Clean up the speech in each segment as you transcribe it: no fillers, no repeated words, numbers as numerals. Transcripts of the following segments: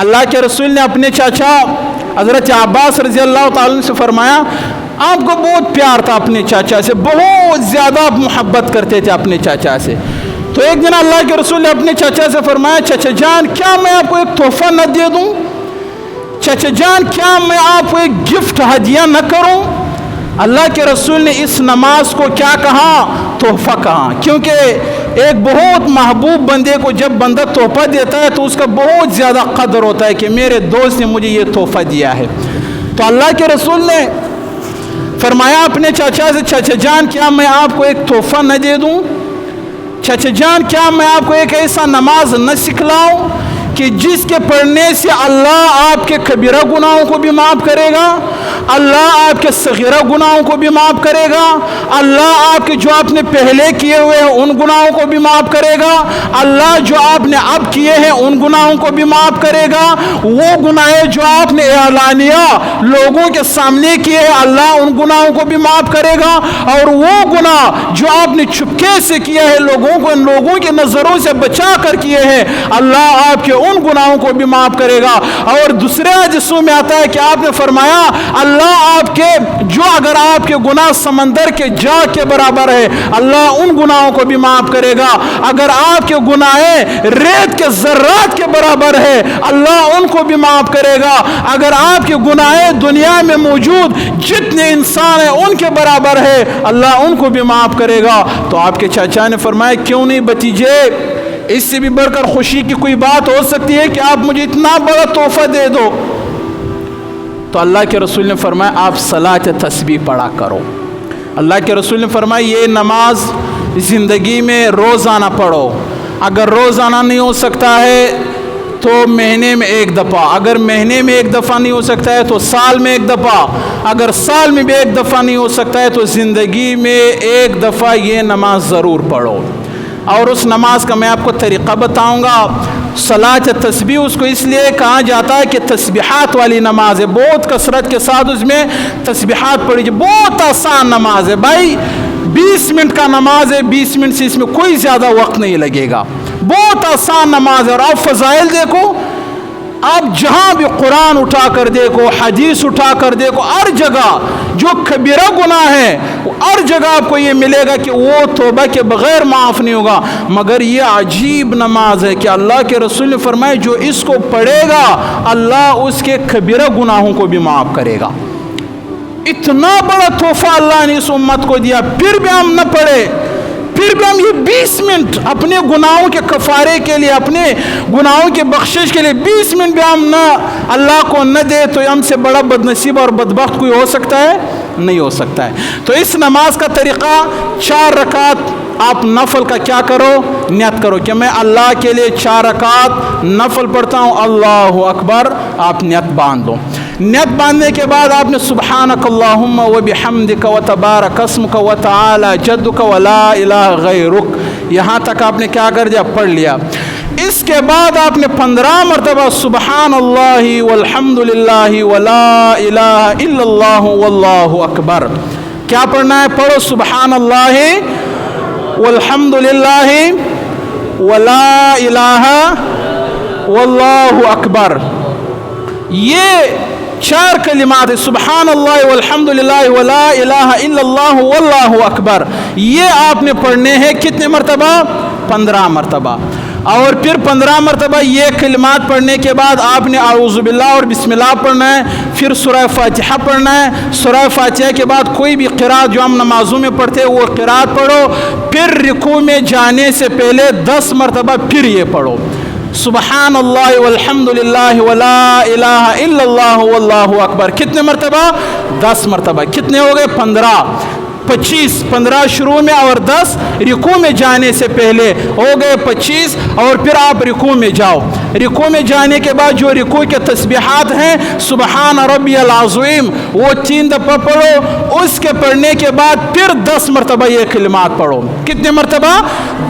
اللہ کے رسول نے اپنے چاچا حضرت عباس رضی اللہ تعالیٰ عنہ سے فرمایا آپ کو بہت پیار تھا اپنے چاچا سے، بہت زیادہ آپ محبت کرتے تھے اپنے چاچا سے۔ تو ایک دن اللہ کے رسول نے اپنے چاچا سے فرمایا چاچا جان کیا میں آپ کو ایک تحفہ نہ دے دوں؟ چاچا جان کیا میں آپ کو ایک گفٹ ہدیہ نہ کروں؟ اللہ کے رسول نے اس نماز کو کیا کہا؟ تحفہ کہا، کیونکہ ایک بہت محبوب بندے کو جب بندہ تحفہ دیتا ہے تو اس کا بہت زیادہ قدر ہوتا ہے کہ میرے دوست نے مجھے یہ تحفہ دیا ہے۔ تو اللہ کے رسول نے فرمایا اپنے چاچا سے چاچا جان کیا میں آپ کو ایک تحفہ نہ دے دوں؟ چاچا جان کیا میں آپ کو ایک ایسا نماز نہ سکھلاؤں کہ جس کے پڑھنے سے اللہ آپ کے کبیرہ گناہوں کو بھی معاف کرے گا، اللہ آپ کے صغیرہ گناہوں کو بھی معاف کرے گا، اللہ آپ کے جو آپ نے پہلے کیے ہوئے ہیں ان گناہوں کو بھی معاف کرے گا، اللہ جو آپ نے اب کیے ہیں ان گناہوں کو بھی معاف کرے گا، وہ گناہ جو آپ نے اعلانیہ لوگوں کے سامنے کیے ہیں اللہ ان گناہوں کو بھی معاف کرے گا، اور وہ گناہ جو آپ نے چپکے سے کیا ہے لوگوں کے نظروں سے بچا کر کیے ہیں اللہ آپ کے ان گناہوں کو بھی معاف کرے گا۔ اور دوسرے حدیثوں میں آتا ہے کہ آپ نے فرمایا اللہ آپ کے جو اگر آپ کے گناہ سمندر کے جاگ کے برابر ہے اللہ ان گناہوں کو بھی معاف کرے گا، اگر آپ کے گناہ ریت کے ذرات کے برابر ہے اللہ ان کو بھی معاف کرے گا، اگر آپ کے گناہ دنیا میں موجود جتنے انسان ہیں ان کے برابر ہے اللہ ان کو بھی معاف کرے گا۔ تو آپ کے چاچا نے فرمایا کیوں نہیں بھتیجے، اس سے بھی بڑھ کر خوشی کی کوئی بات ہو سکتی ہے کہ آپ مجھے اتنا بڑا تحفہ دے دو؟ تو اللہ کے رسول نے فرمایا آپ صلاۃ تسبیح پڑھا کرو۔ اللہ کے رسول نے فرمایا یہ نماز زندگی میں روزانہ پڑھو، اگر روزانہ نہیں ہو سکتا ہے تو مہینے میں ایک دفعہ، اگر مہینے میں ایک دفعہ نہیں ہو سکتا ہے تو سال میں ایک دفعہ، اگر سال میں بھی ایک دفعہ نہیں ہو سکتا ہے تو زندگی میں ایک دفعہ یہ نماز ضرور پڑھو۔ اور اس نماز کا میں آپ کو طریقہ بتاؤں گا۔ صلاۃ تسبیح اس کو اس لیے کہا جاتا ہے کہ تسبیحات والی نماز ہے، بہت کثرت کے ساتھ اس میں تسبیحات پڑھی جائے، بہت آسان نماز ہے بھائی، 20 منٹ کا نماز ہے، 20 منٹ سے اس میں کوئی زیادہ وقت نہیں لگے گا، بہت آسان نماز ہے۔ اور آپ فضائل دیکھو، آپ جہاں بھی قرآن اٹھا کر دیکھو، حدیث اٹھا کر دیکھو، ہر جگہ جو کبیرہ گناہ ہے ہر جگہ آپ کو یہ ملے گا کہ وہ توبہ کے بغیر معاف نہیں ہوگا، مگر یہ عجیب نماز ہے کہ اللہ کے رسول نے فرمایا جو اس کو پڑھے گا اللہ اس کے کبیرہ گناہوں کو بھی معاف کرے گا۔ اتنا بڑا تحفہ اللہ نے اس امت کو دیا، پھر بھی ہم نہ پڑھے، پھر بھی ہم یہ 20 منٹ اپنے گناہوں کے کفارے کے لیے، اپنے گناہوں کے بخشش کے لیے 20 منٹ بھی ہم نہ اللہ کو نہ دے تو ہم سے بڑا بدنصیب اور بدبخت کوئی ہو سکتا ہے؟ نہیں ہو سکتا ہے۔ تو اس نماز کا طریقہ 4 رکعت آپ نفل کا کیا کرو؟ نیت کرو کہ میں اللہ کے لیے 4 رکعت نفل پڑھتا ہوں، اللہ اکبر، آپ نیت باندھ دو۔ نیت باندھنے کے بعد آپ نے سبحانک اللہم و بحمدک و تبارک اسمک و تعالی جدک و لا الہ غیرک، یہاں تک آپ نے کیا کر دیا؟ پڑھ لیا۔ اس کے بعد آپ نے 15 مرتبہ سبحان اللہ والحمد للہ ولا الہ الا اللہ واللہ اکبر، کیا پڑھنا ہے؟ پڑھو سبحان اللہ والحمد للہ ولا الہ واللہ اکبر، یہ 4 کلمات سبحان اللہ والحمد للہ ولا الہ الا اللہ واللہ اکبر، یہ آپ نے پڑھنے ہیں کتنے مرتبہ؟ 15 مرتبہ۔ اور پھر 15 مرتبہ یہ کلمات پڑھنے کے بعد آپ نے اعوذ باللہ اور بسم اللہ پڑھنا ہے، پھر سورہ فاتحہ پڑھنا ہے، سورہ فاتحہ کے بعد کوئی بھی قرات جو ہم نمازوں میں پڑھتے ہیں وہ قرات پڑھو، پھر رکوع میں جانے سے پہلے 10 مرتبہ پھر یہ پڑھو سبحان اللہ والحمد للہ ولا الہ الا اللہ واللہ اکبر، کتنے مرتبہ؟ 10 مرتبہ۔ کتنے ہو گئے؟ 15 25، 15 شروع میں اور 10 رکوع میں جانے سے پہلے، ہو گئے 25۔ اور پھر آپ رکوع میں جاؤ، رکوع میں جانے کے بعد جو رکوع کے تسبیحات ہیں سبحان ربی العظیم وہ 3 دفعہ پڑھو، اس کے پڑھنے کے بعد پھر 10 مرتبہ یہ کلمات پڑھو، کتنے مرتبہ؟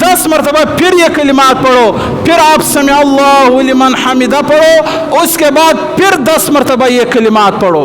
10 مرتبہ پھر یہ کلمات پڑھو، پھر آپ سمع اللہ لمن حمدہ پڑھو، اس کے بعد پھر 10 مرتبہ یہ کلمات پڑھو،